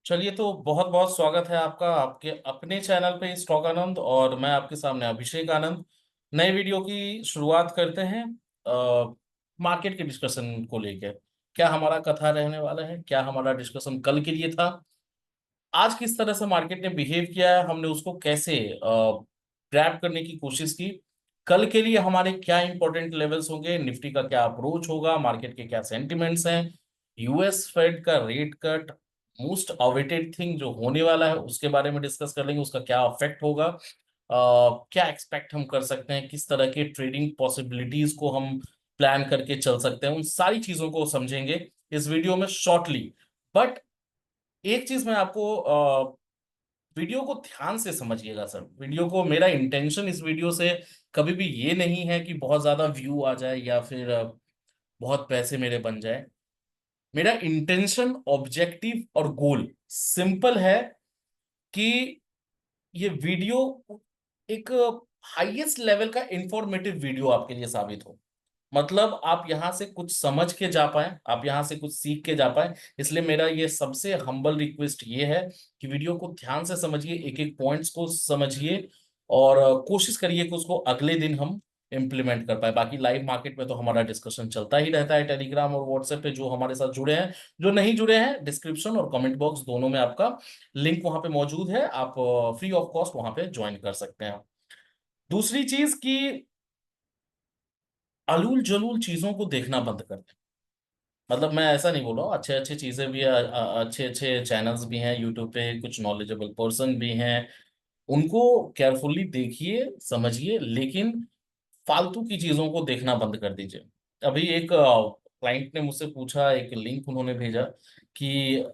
चलिए, तो बहुत बहुत स्वागत है आपका आपके अपने चैनल पे स्टॉक आनंद। और मैं आपके सामने अभिषेक आनंद नए वीडियो की शुरुआत करते हैं। मार्केट के डिस्कशन को लेकर क्या हमारा कथा रहने वाला है, क्या हमारा डिस्कशन कल के लिए था, आज किस तरह से मार्केट ने बिहेव किया है, हमने उसको कैसे ग्रैब करने की कोशिश की, कल के लिए हमारे क्या इंपॉर्टेंट लेवल्स होंगे, निफ्टी का क्या अप्रोच होगा, मार्केट के क्या सेंटिमेंट्स हैं, यूएस फेड का rate cut most awaited thing जो होने वाला है उसके बारे में डिस्कस कर लेंगे, उसका क्या इफेक्ट होगा, क्या एक्सपेक्ट हम कर सकते हैं, किस तरह के ट्रेडिंग पॉसिबिलिटीज को हम प्लान करके चल सकते हैं, उन सारी चीजों को समझेंगे इस वीडियो में शॉर्टली। बट एक चीज मैं आपको वीडियो को ध्यान से समझिएगा सर। वीडियो को, मेरा इंटेंशन इस वीडियो से कभी भी ये नहीं है कि बहुत ज्यादा व्यू आ जाए या फिर बहुत पैसे मेरे बन जाए। मेरा इंटेंशन, ऑब्जेक्टिव और गोल सिंपल है कि ये वीडियो एक हाईएस्ट लेवल का इंफॉर्मेटिव वीडियो आपके लिए साबित हो। मतलब आप यहां से कुछ समझ के जा पाए, आप यहां से कुछ सीख के जा पाए। इसलिए मेरा ये सबसे हम्बल रिक्वेस्ट ये है कि वीडियो को ध्यान से समझिए, एक एक पॉइंट्स को समझिए और कोशिश करिए कि उसको अगले दिन हम इम्प्लीमेंट कर पाए। बाकी लाइव मार्केट में तो हमारा डिस्कशन चलता ही रहता है टेलीग्राम और व्हाट्सएप पे। जो हमारे साथ जुड़े हैं, जो नहीं जुड़े हैं, डिस्क्रिप्शन और कमेंट बॉक्स दोनों में आपका लिंक वहां पे मौजूद है। आप फ्री ऑफ कॉस्ट वहां पे ज्वाइन कर सकते हैं। दूसरी चीज की अलूल जलूल चीजों को देखना बंद कर दें। मतलब मैं ऐसा नहीं बोल रहा हूँ, अच्छे अच्छे चीजें भी, अच्छे अच्छे चैनल्स भी हैं यूट्यूब पे, कुछ नॉलेजेबल पर्सन भी हैं, उनको केयरफुली देखिए समझिए, लेकिन फालतू की चीजों को देखना बंद कर दीजिए। अभी एक क्लाइंट ने मुझसे पूछा, एक लिंक उन्होंने भेजा कि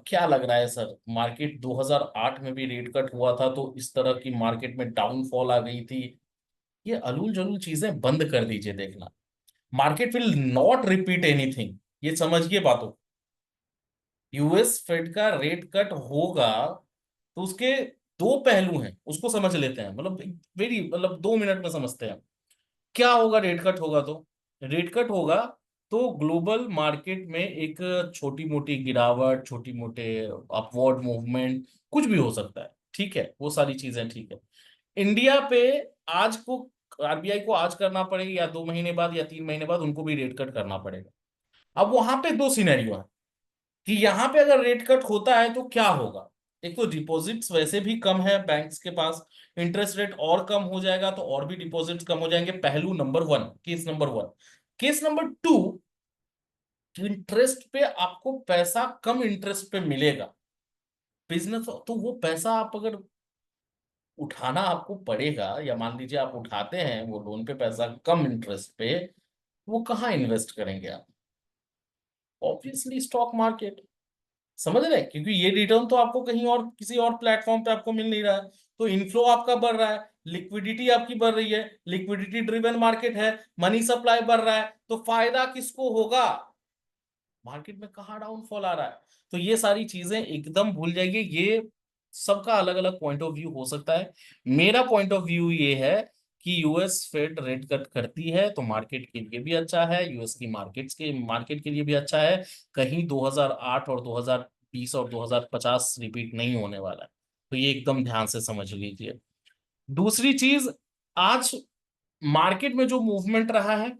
क्या लग रहा है सर, मार्केट 2008 में भी रेट कट हुआ था तो इस तरह की मार्केट में डाउनफॉल आ गई थी। ये अलूल जलूल चीजें बंद कर दीजिए देखना। Market will not repeat anything, ये समझिए बातों। यूएस फेड का रेट कट होगा तो उसके दो पहलू हैं, उसको समझ लेते हैं। मतलब वेरी, मतलब 2 मिनट में समझते हैं क्या होगा। रेट कट होगा तो, रेट कट होगा तो ग्लोबल मार्केट में एक छोटी मोटी गिरावट, छोटी मोटे अपवर्ड मूवमेंट, कुछ भी हो सकता है। ठीक है, वो सारी चीजें ठीक है। इंडिया पे आज को, आरबीआई को आज करना पड़ेगा या 2 महीने बाद या 3 महीने बाद उनको भी रेट कट करना पड़ेगा। अब वहां पे दो सिनेरियो है कि यहाँ पे अगर रेट कट होता है तो क्या होगा। एक तो डिपॉजिट्स वैसे भी कम है बैंक्स के पास, इंटरेस्ट रेट और कम हो जाएगा तो और भी डिपॉजिट्स कम हो जाएंगे। पहलू number one, case number one. Case number two, interest पे आपको पैसा कम इंटरेस्ट पे मिलेगा। बिजनेस तो वो पैसा आप अगर उठाना आपको पड़ेगा, या मान लीजिए आप उठाते हैं वो लोन पे पैसा कम इंटरेस्ट पे, वो कहाँ इन्वेस्ट करेंगे आप? Obviously stock market. समझ रहे हैं? क्योंकि ये रिटर्न तो आपको कहीं और किसी और प्लेटफॉर्म पे आपको मिल नहीं रहा है। तो इनफ्लो आपका बढ़ रहा है, लिक्विडिटी आपकी बढ़ रही है, लिक्विडिटी ड्रिवन मार्केट है, मनी सप्लाई बढ़ रहा है, तो फायदा किसको होगा? मार्केट में कहाँ डाउनफॉल आ रहा है? तो ये सारी चीजें एकदम भूल जाइए। ये सबका अलग अलग पॉइंट ऑफ व्यू हो सकता है। मेरा पॉइंट ऑफ व्यू ये है कि यूएस फेड रेट कट करती है तो मार्केट के लिए भी अच्छा है, यूएस की मार्केट के लिए भी अच्छा है। कहीं 2008 और 2020 और 2050 रिपीट नहीं होने वाला है। तो ये एकदम ध्यान से समझ लीजिए। दूसरी चीज, आज मार्केट में जो मूवमेंट रहा है,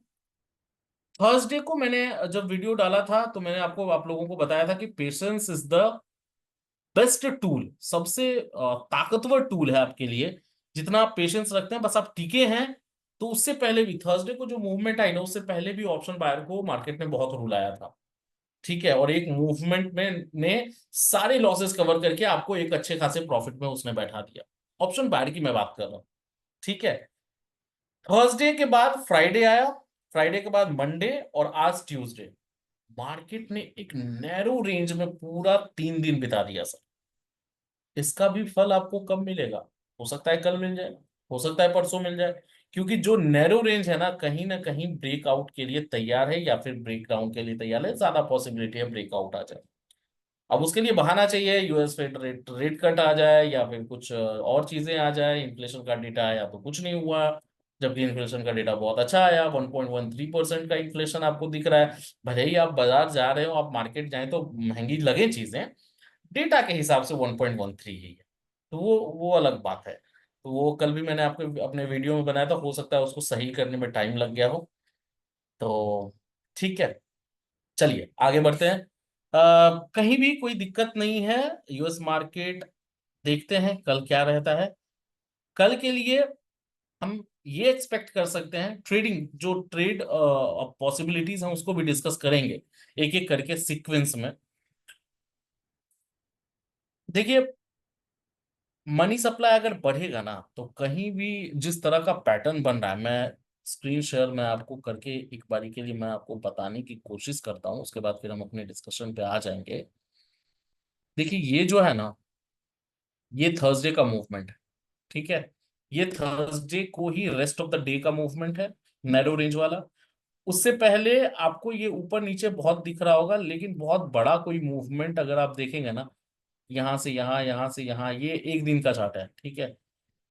थर्सडे को मैंने जब वीडियो डाला था तो मैंने आपको, आप लोगों को बताया था कि patience is the best tool, सबसे ताकतवर टूल है आपके लिए। जितना आप पेशेंस रखते हैं, बस आप टिके हैं। तो उससे पहले भी थर्सडे को जो मूवमेंट आई ना, उससे पहले भी ऑप्शन बायर को मार्केट ने बहुत रुलाया था। ठीक है, और एक मूवमेंट में ने सारे लॉसेस कवर करके आपको एक अच्छे खासे प्रॉफिट में उसने बैठा दिया। ऑप्शन बायर की मैं बात कर रहा हूँ। ठीक है, थर्सडे के बाद फ्राइडे आया, फ्राइडे के बाद मंडे, और आज ट्यूसडे। मार्केट ने एक नैरो रेंज में पूरा 3 दिन बिता दिया सर। इसका भी फल आपको कब मिलेगा? हो सकता है कल मिल जाए, हो सकता है परसों मिल जाए। क्योंकि जो नैरो रेंज है ना कहीं ब्रेकआउट के लिए तैयार है या फिर ब्रेकडाउन के लिए तैयार है। ज्यादा पॉसिबिलिटी है ब्रेकआउट आ जाए। अब उसके लिए बहाना चाहिए, US Fed rate rate cut आ जाए या फिर कुछ और चीजें आ जाए। इन्फ्लेशन का डेटा आया तो कुछ नहीं हुआ, जबकि इन्फ्लेशन का डेटा बहुत अच्छा आया। 1.13% का इन्फ्लेशन आपको दिख रहा है। भले ही आप बाजार जा रहे हो, आप मार्केट जाए तो महंगी लगे चीजें, डेटा के हिसाब से 1.13 ही है। तो वो अलग बात है। तो वो कल भी मैंने आपके अपने वीडियो में बनाया था, हो सकता है उसको सही करने में टाइम लग गया हो। तो ठीक है, चलिए आगे बढ़ते हैं। कहीं भी कोई दिक्कत नहीं है। यूएस मार्केट देखते हैं कल क्या रहता है। कल के लिए हम ये एक्सपेक्ट कर सकते हैं, ट्रेडिंग जो ट्रेड पॉसिबिलिटीज हैं उसको भी डिस्कस करेंगे एक एक करके सीक्वेंस में। देखिए, मनी सप्लाई अगर बढ़ेगा ना तो कहीं भी जिस तरह का पैटर्न बन रहा है, मैं स्क्रीन शेयर मैं आपको करके एक बारी के लिए मैं आपको बताने की कोशिश करता हूं, उसके बाद फिर हम अपने डिस्कशन पे आ जाएंगे। देखिए ये जो है ना, ये थर्सडे का मूवमेंट है, ठीक है। ये थर्सडे को ही रेस्ट ऑफ द डे का मूवमेंट है, नैरो रेंज वाला। उससे पहले आपको ये ऊपर नीचे बहुत दिख रहा होगा, लेकिन बहुत बड़ा कोई मूवमेंट अगर आप देखेंगे ना, यहाँ से यहाँ, यहाँ से यहाँ, ये एक दिन का चार्ट है, ठीक है।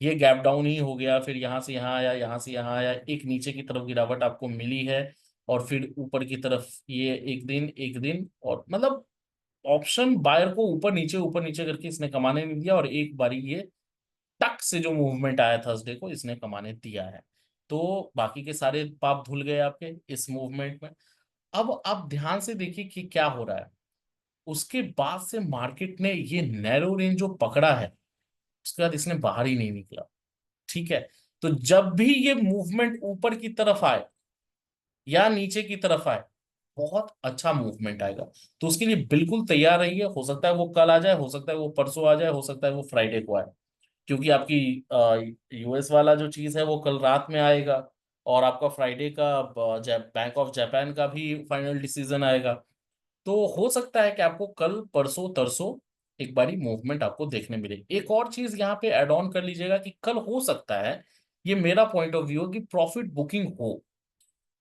ये गैप डाउन ही हो गया, फिर यहाँ से यहाँ आया, यहाँ से यहाँ आया, एक नीचे की तरफ गिरावट आपको मिली है, और फिर ऊपर की तरफ ये एक दिन और मतलब ऑप्शन बायर को ऊपर नीचे करके इसने कमाने नहीं दिया, और एक बारी ये टक से जो मूवमेंट आया थर्सडे को इसने कमाने दिया है। तो बाकी के सारे पाप धुल गए आपके इस मूवमेंट में। अब आप ध्यान से देखिए कि क्या हो रहा है। उसके बाद से मार्केट ने ये नैरो रेंज जो पकड़ा है, उसके बाद इसने बाहर ही नहीं निकला, ठीक है। तो जब भी ये मूवमेंट ऊपर की तरफ आए या नीचे की तरफ आए, बहुत अच्छा मूवमेंट आएगा। तो उसके लिए बिल्कुल तैयार रहिए। हो सकता है वो कल आ जाए, हो सकता है वो परसों आ जाए, हो सकता है वो फ्राइडे को आए, क्योंकि आपकी यूएस वाला जो चीज है वो कल रात में आएगा, और आपका फ्राइडे का बैंक ऑफ जापान का भी फाइनल डिसीजन आएगा। तो हो सकता है कि आपको कल परसों तरसों एक बारी मूवमेंट आपको देखने मिले। एक और चीज यहाँ पे ऐड ऑन कर लीजिएगा कि कल हो सकता है, ये मेरा पॉइंट ऑफ व्यू, कि प्रॉफिट बुकिंग हो,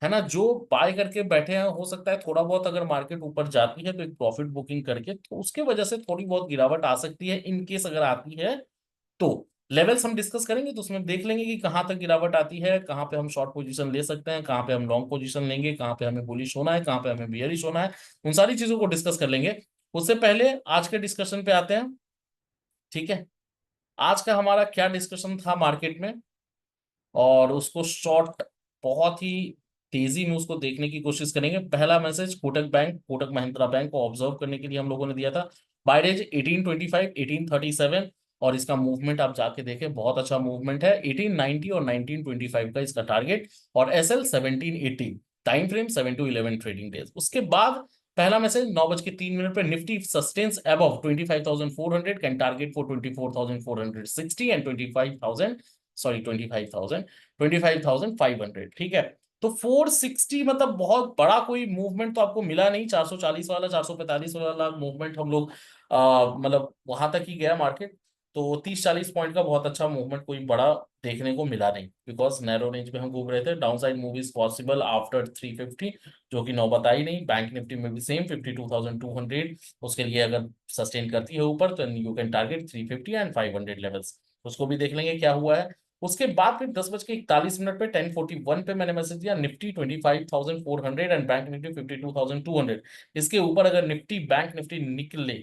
है ना। जो बाय करके बैठे हैं, हो सकता है थोड़ा बहुत अगर मार्केट ऊपर जाती है तो एक प्रॉफिट बुकिंग करके, तो उसके वजह से थोड़ी बहुत गिरावट आ सकती है, इन केस अगर आती है तो। लेवल्स हम डिस्कस करेंगे तो उसमें देख लेंगे कि कहाँ तक गिरावट आती है, कहाँ पे हम शॉर्ट पोजीशन ले सकते हैं, कहाँ पे हम लॉन्ग पोजीशन लेंगे, कहाँ पे हमें बुलिश होना है, कहाँ पे हमें बियरिश होना है। उन सारी चीजों को डिस्कस कर लेंगे। उससे पहले आज के डिस्कशन पे आते हैं, ठीक है। आज का हमारा क्या डिस्कशन था मार्केट में, और उसको शॉर्ट बहुत ही तेजी में उसको देखने की कोशिश करेंगे। पहला मैसेज कोटक महिंद्रा बैंक को ऑब्जर्व करने के लिए हम लोगों ने दिया था। बाय रेंज 1825 1837, और इसका मूवमेंट आप जाके देखें, बहुत अच्छा मूवमेंट है। 1890 और 1925 का इसका टारगेट, और SL 1780, time frame 7 to 11 trading days. उसके बाद पहला मैसेज 9:03 पे, Nifty sustains above 25,400, can target for 24,460 and 25,500, ठीक है। तो 460 मतलब बहुत बड़ा कोई मूवमेंट तो आपको मिला नहीं। 440 वाला, 445 वाला मूवमेंट हम लोग मतलब वहां तक ही गया मार्केट। तो 30-40 पॉइंट का बहुत अच्छा मूवमेंट कोई बड़ा देखने को मिला नहीं, बिकॉज नैरो रेंज में हम घूम रहे थे। Down side move is possible after 350, जो कि नौबत आई नहीं। बैंक निफ्टी में भी सेम 52,200, उसके लिए अगर सस्टेन करती है ऊपर तो you can target 350 and 500 levels. उसको भी देख लेंगे क्या हुआ है। उसके बाद फिर 10:41 पे 10:41 पे मैंने मैसेज दिया, निफ्टी 25,400 एंड बैंक निफ्टी 52,200। इसके ऊपर अगर निफ्टी बैंक निफ्टी निकले,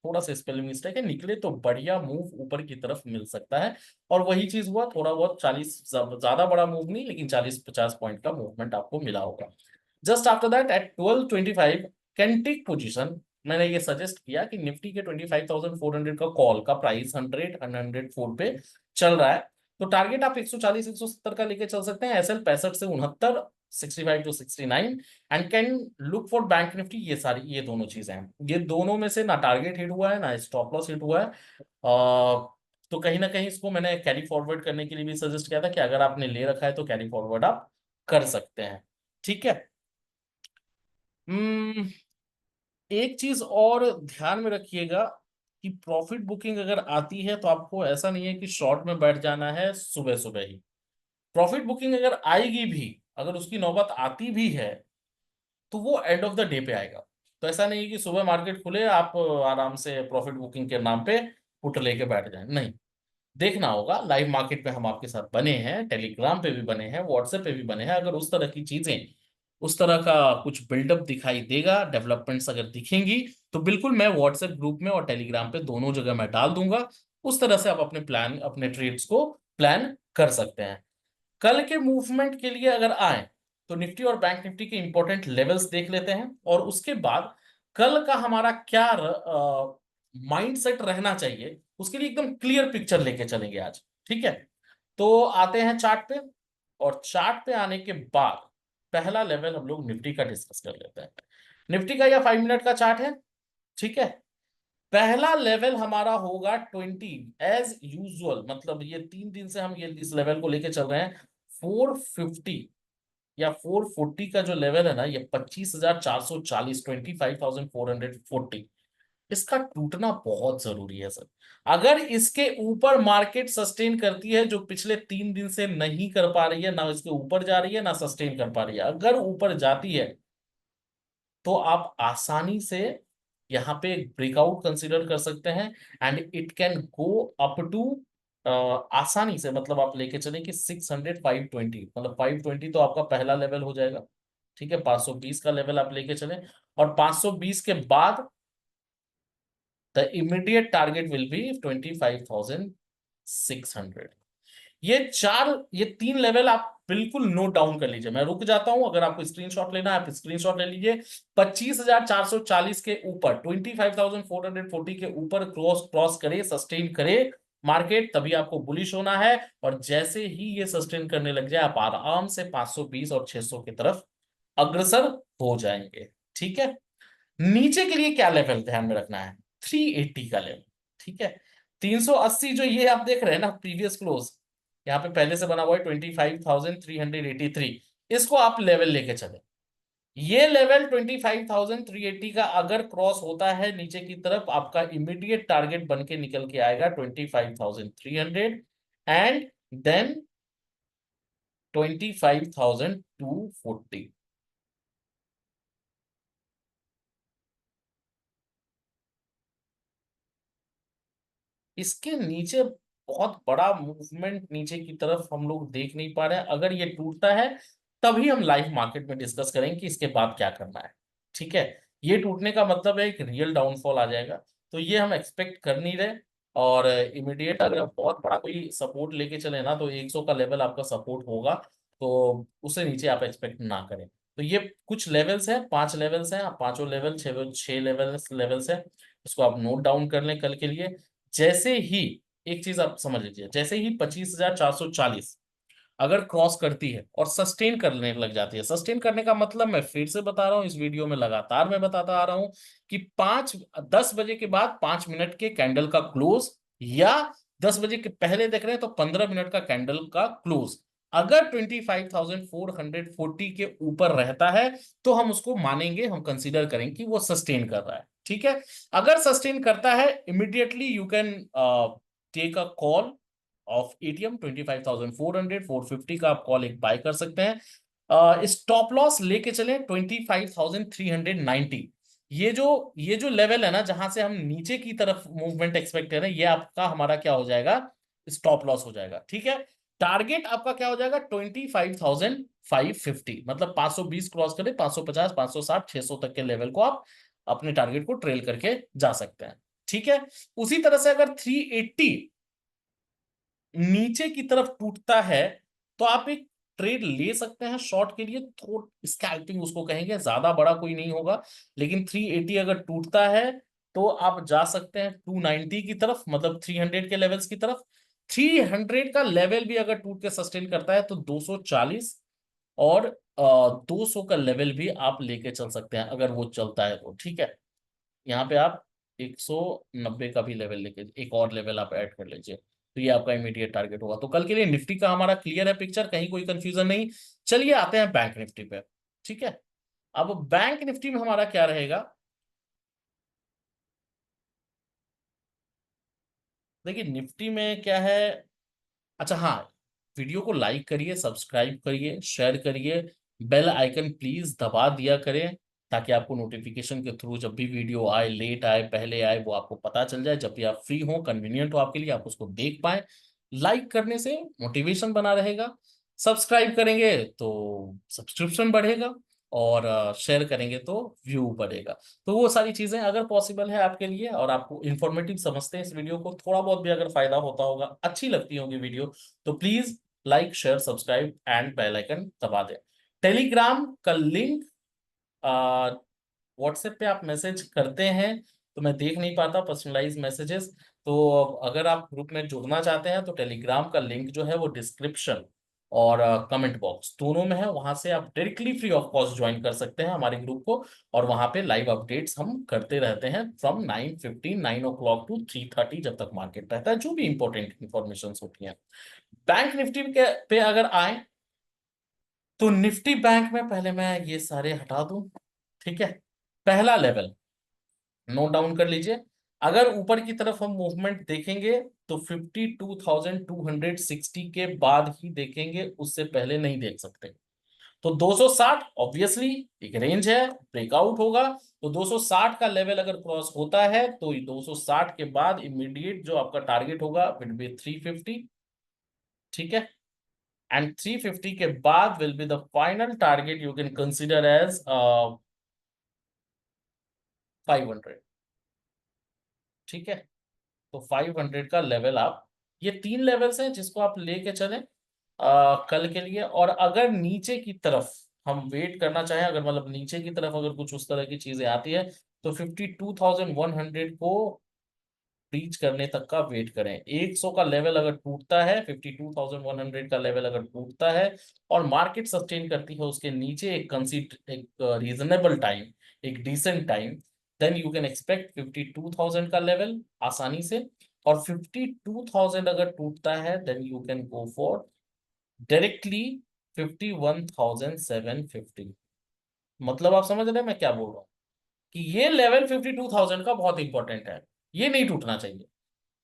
थोड़ा सा स्पेलिंग मिस्टेक है, निकले तो बढ़िया मूव ऊपर की तरफ मिल सकता है। और वही चीज हुआ, थोड़ा बहुत 40, ज्यादा बड़ा मूव नहीं, लेकिन 40-50 पॉइंट का मूवमेंट आपको मिला होगा। Just after that at 12:25 can take position. मैंने ये सजेस्ट किया कि निफ्टी के 25,400 का कॉल का प्राइस 100-104 पे चल रहा है, तो टारगेट आप 140-170 का लेके चल सकते हैं। एसएल 65 से 69, 65 to 69, and can look for bank Nifty. ये सारी, ये दोनों चीजें हैं, ये दोनों में से ना टारगेट हिट हुआ है ना स्टॉप लॉस हिट हुआ है। तो कहीं ना कहीं इसको मैंने कैरी फॉरवर्ड करने के लिए भी सजेस्ट किया था कि अगर आपने ले रखा है तो कैरी फॉरवर्ड आप कर सकते हैं, ठीक है। हम्म, एक चीज और ध्यान में रखिएगा कि प्रॉफिट बुकिंग अगर आती है तो आपको ऐसा नहीं है कि शॉर्ट में बैठ जाना है सुबह सुबह ही। प्रॉफिट बुकिंग अगर आएगी भी, अगर उसकी नौबत आती भी है, तो वो एंड ऑफ द डे पे आएगा। तो ऐसा नहीं है कि सुबह मार्केट खुले आप आराम से प्रॉफिट बुकिंग के नाम पे पुट लेके बैठ जाए, नहीं। देखना होगा, लाइव मार्केट पे हम आपके साथ बने हैं, टेलीग्राम पे भी बने हैं, व्हाट्सएप पे भी बने हैं। अगर उस तरह की चीजें उस तरह का कुछ बिल्डअप दिखाई देगा, डेवलपमेंट्स अगर दिखेंगी तो बिल्कुल मैं व्हाट्सएप ग्रुप में और टेलीग्राम पे दोनों जगह मैं डाल दूंगा। उस तरह से आप अपने प्लान, अपने ट्रेड्स को प्लान कर सकते हैं। कल के मूवमेंट के लिए अगर आए तो निफ्टी और बैंक निफ्टी के इंपॉर्टेंट लेवल्स देख लेते हैं, और उसके बाद कल का हमारा क्या माइंडसेट रहना चाहिए उसके लिए एकदम क्लियर पिक्चर लेके चलेंगे आज। ठीक है, तो आते हैं चार्ट पे, और चार्ट पे आने के बाद पहला लेवल हम लोग निफ्टी का डिस्कस कर लेते हैं। निफ्टी का यह 5 मिनट का चार्ट है। ठीक है, पहला लेवल हमारा होगा 20 एज यूजुअल, मतलब ये 3 दिन से हम ये इस लेवल को लेके चल रहे हैं। 450 या 440 का जो लेवल है ना, ये 25,440, 25,440, इसका टूटना बहुत जरूरी है सर। अगर इसके ऊपर मार्केट सस्टेन करती है, जो पिछले 3 दिन से नहीं कर पा रही है, ना इसके ऊपर जा रही है ना सस्टेन कर पा रही है, अगर ऊपर जाती है तो आप आसानी से यहाँ पे एक ब्रेकआउट कंसीडर कर सकते हैं, and it can go up to, आसानी से मतलब आप लेके चले कि 600, 520, मतलब 520 तो आपका पहला लेवल हो जाएगा। ठीक है, 520 का लेवल आप लेके चले, और 520 के बाद the immediate target will be 25,600। ये 3 लेवल आप बिल्कुल नोट डाउन कर लीजिए। मैं रुक जाता हूं, अगर आपको स्क्रीनशॉट लेना है आप स्क्रीनशॉट ले लीजिए। 25,440 के ऊपर, 25,440 के ऊपर क्रॉस क्रॉस करे, सस्टेन करे मार्केट, तभी आपको बुलिश होना है। और जैसे ही ये सस्टेन करने लग जाए, आप आराम से 520 और 600 की तरफ अग्रसर हो जाएंगे। ठीक है, नीचे के लिए क्या लेवल ध्यान में रखना है? 380 का लेवल। ठीक है, 380 जो ये आप देख रहे हैं ना, प्रीवियस क्लोज यहाँ पे पहले से बना हुआ है 25,383, इसको आप लेवल लेके चले। ये लेवल 25,380 का अगर क्रॉस होता है नीचे की तरफ, आपका इमीडिएट टारगेट बन के निकल के आएगा 25,300, एंड देन 25,240। इसके नीचे बहुत बड़ा मूवमेंट नीचे की तरफ हम लोग देख नहीं पा रहे हैं। अगर ये टूटता है तभी हम लाइव मार्केट में डिस्कस करेंगे कि इसके बाद क्या करना है। ठीक है, ये टूटने का मतलब है एक रियल डाउनफॉल आ जाएगा, तो ये हम एक्सपेक्ट कर नहीं रहे। और इमीडिएट अगर बहुत बड़ा कोई सपोर्ट लेके चले ना, तो 100 का लेवल आपका सपोर्ट होगा, तो उससे नीचे आप एक्सपेक्ट ना करें। तो ये कुछ लेवल्स हैं, 5 लेवल्स हैं, आप पांचों लेवल, 6 लेवल्स है, इसको आप नोट डाउन कर लें कल के लिए। जैसे ही, एक चीज आप समझ लीजिए, जैसे ही 25,440 अगर क्रॉस करती है और सस्टेन करने लग जाती है, सस्टेन करने का मतलब मैं फिर से बता रहा हूं, इस वीडियो में लगातार मैं बताता आ रहा हूं कि 10 बजे के बाद 5 मिनट के कैंडल का क्लोज, या 10 बजे के पहले देख रहे हैं तो 15 मिनट का कैंडल का क्लोज, अगर 25,440 के ऊपर रहता है तो हम उसको मानेंगे, हम कंसीडर करेंगे कि वो सस्टेन कर रहा है। ठीक है, अगर सस्टेन करता है, immediately you can take a call of ATM 25,400, 450 का आप कॉल एक बाय कर सकते हैं। स्टॉप लॉस लेके चले 25,390। ये जो लेवल है ना, जहां से हम नीचे की तरफ मूवमेंट एक्सपेक्ट कर रहे हैं, ये आपका हमारा क्या हो जाएगा? स्टॉप लॉस हो जाएगा। ठीक है, टारगेट आपका क्या हो जाएगा? 25,550, मतलब 520 क्रॉस करे, 550, 560, 600 तक के लेवल को आप अपने टारगेट को ट्रेल करके जा सकते हैं। ठीक है, उसी तरह से अगर 380 नीचे की तरफ टूटता है, तो आप एक ट्रेड ले सकते हैं शॉर्ट के लिए, थोड़ा स्कैल्पिंग उसको कहेंगे, ज्यादा बड़ा कोई नहीं होगा। लेकिन 380 अगर टूटता है तो आप जा सकते हैं 290 की तरफ, मतलब 300 के लेवल्स की तरफ। 300 का लेवल भी अगर टूट के सस्टेन करता है तो 240 और 200 का लेवल भी आप लेके चल सकते हैं अगर वो चलता है तो। ठीक है, यहाँ पे आप 190 का भी लेवल लेके एक और लेवल आप ऐड कर लीजिए, तो ये आपका इमीडिएट टारगेट होगा। तो कल के लिए निफ्टी का हमारा क्लियर है पिक्चर, कहीं कोई कंफ्यूजन नहीं। चलिए आते हैं बैंक निफ्टी पे। ठीक है, अब बैंक निफ्टी में हमारा क्या रहेगा? देखिए निफ्टी में क्या है, अच्छा हाँ, वीडियो को लाइक करिए, सब्सक्राइब करिए, शेयर करिए, बेल आइकन प्लीज दबा दिया करें, ताकि आपको नोटिफिकेशन के थ्रू जब भी वीडियो आए, लेट आए पहले आए, वो आपको पता चल जाए। जब भी आप फ्री हो, कन्वीनियंट हो आपके लिए, आप उसको देख पाए। लाइक करने से मोटिवेशन बना रहेगा, सब्सक्राइब करेंगे तो सब्सक्रिप्शन बढ़ेगा, और शेयर करेंगे तो व्यू बढ़ेगा। तो वो सारी चीजें अगर पॉसिबल है आपके लिए और आपको इन्फॉर्मेटिव समझते हैं इस वीडियो को, थोड़ा बहुत भी अगर फायदा होता होगा, अच्छी लगती होगी वीडियो, तो please like share subscribe and bell icon दबा दें। टेलीग्राम का लिंक व्हाट्सएप पे आप मैसेज करते हैं तो मैं देख नहीं पाता पर्सनलाइज मैसेजेस। तो अगर आप ग्रुप में जुड़ना चाहते हैं तो टेलीग्राम का लिंक जो है वो डिस्क्रिप्शन और कमेंट बॉक्स दोनों में है, वहां से आप directly free of cost join कर सकते हैं हमारे ग्रुप को। और वहां पे लाइव अपडेट्स हम करते रहते हैं फ्रॉम 9:15 9 o'clock टू 3:30 जब तक मार्केट रहता है, जो भी इंपॉर्टेंट इंफॉर्मेशन होती हैं। बैंक निफ्टी के पे अगर आए तो निफ्टी बैंक में पहले मैं ये सारे हटा दूं, ठीक है। पहला लेवल नोट डाउन कर लीजिए। अगर ऊपर की तरफ हम मूवमेंट देखेंगे तो 52,260 के बाद ही देखेंगे, उससे पहले नहीं देख सकते। तो 260 ऑब्वियसली एक रेंज है, ब्रेकआउट होगा। तो 260 का लेवल अगर क्रॉस होता है तो 260 के बाद इमीडिएट जो आपका टारगेट होगा विल बी 350, ठीक है। एंड 350 के बाद will be the final target you can consider as 500, ठीक है। तो 500 का लेवल आप, ये तीन लेवल्स हैं जिसको आप लेके चलें कल के लिए। और अगर नीचे की तरफ हम वेट करना चाहें, अगर मतलब नीचे की तरफ अगर कुछ उस तरह की चीजें आती है तो 52,100 को रीच करने तक का वेट करें। 100 का लेवल अगर टूटता है, 52,100 का लेवल अगर टूटता है और मार्केट सस्टेन करती है उसके नीचे एक रीजनेबल टाइम, एक decent time, then you can expect 52,000 का लेवल आसानी से। और 52,000 अगर टूटता है then you can go for directly 51,750। मतलब आप समझ रहे हैं मैं क्या बोल रहा हूँ, कि ये लेवल 52,000 का बहुत इंपॉर्टेंट है, ये नहीं टूटना चाहिए।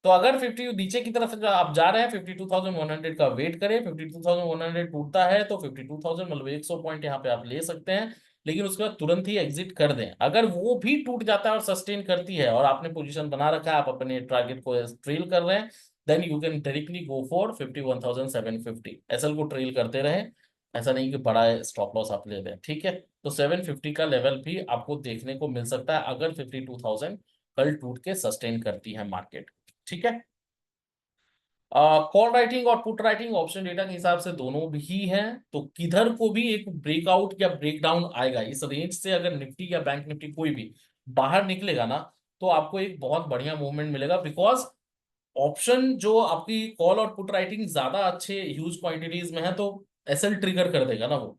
तो अगर 50 नीचे की तरफ आप जा रहे हैं, 52,100 का वेट करें, 52,100 टूटता है तो 52,000 मतलब 100 पॉइंट यहाँ पे आप ले सकते हैं। लेकिन उसके बाद तुरंत ही एग्जिट कर दें। अगर वो भी टूट जाता है और सस्टेन करती है और आपने पोजीशन बना रखा है, आप अपने टारगेट को ट्रेल कर रहे हैं, then you can directly go for 51,750। SL को ट्रेल करते रहें, ऐसा नहीं कि बड़ा स्टॉप लॉस आप ले लें, ठीक है। तो 750 का लेवल भी आपको देखने को मिल सकता है अगर 52,000 कल टूट के सस्टेन करती है मार्केट, ठीक है। कॉल राइटिंग और पुट राइटिंग ऑप्शन डेटा के हिसाब से दोनों भी हैं। तो किधर को भी एक ब्रेकआउट या ब्रेकडाउन आएगा इस रेंज से, अगर निफ्टी या बैंक निफ्टी कोई भी बाहर निकलेगा ना, तो आपको एक बहुत बढ़िया मूवमेंट मिलेगा। बिकॉज ऑप्शन जो आपकी कॉल और पुट राइटिंग ज्यादा अच्छे ह्यूज क्वांटिटीज में है तो एसएल ट्रिगर कर देगा ना वो।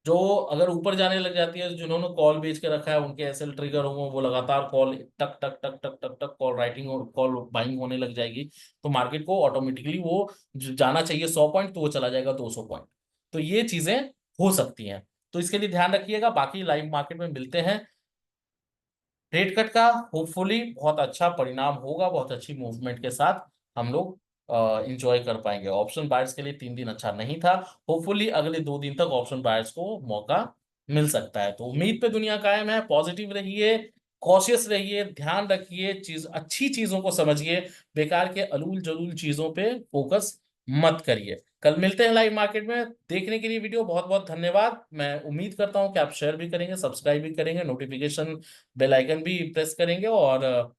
जो अगर ऊपर जाने लग जाती है, जिन्होंने कॉल बेच के रखा है उनके एसएल ट्रिगर होंगे, वो लगातार कॉल टक टक टक टक टक टक कॉल राइटिंग और कॉल बाइंग होने लग जाएगी। तो मार्केट को ऑटोमेटिकली वो जाना चाहिए 100 पॉइंट, तो वो चला जाएगा 200 पॉइंट। तो ये चीजें हो सकती हैं, तो इसके लिए ध्यान रखिएगा। बाकी लाइव मार्केट में मिलते हैं। रेट कट का होपफुली बहुत अच्छा परिणाम होगा, बहुत अच्छी मूवमेंट के साथ हम लोग इंजॉय कर पाएंगे। ऑप्शन बायर्स के लिए 3 दिन अच्छा नहीं था, होपफुली अगले 2 दिन तक ऑप्शन बायर्स को मौका मिल सकता है। तो उम्मीद पे दुनिया कायम है, पॉजिटिव रहिए, कॉशियस रहिए, ध्यान रखिए, चीज अच्छी चीजों को समझिए, बेकार के अलूल जलूल चीजों पे फोकस मत करिए। कल मिलते हैं लाइव मार्केट में। देखने के लिए वीडियो बहुत बहुत धन्यवाद। मैं उम्मीद करता हूं कि आप शेयर भी करेंगे, सब्सक्राइब भी करेंगे, नोटिफिकेशन बेल आइकन भी प्रेस करेंगे और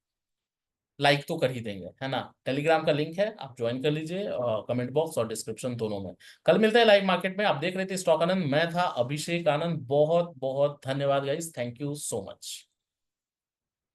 लाइक तो कर ही देंगे, है ना। टेलीग्राम का लिंक है, आप ज्वाइन कर लीजिए, कमेंट बॉक्स और डिस्क्रिप्शन दोनों में। कल मिलते हैं लाइव मार्केट में। आप देख रहे थे स्टॉक आनंद, मैं था अभिषेक आनंद। बहुत बहुत धन्यवाद guys, thank you so much.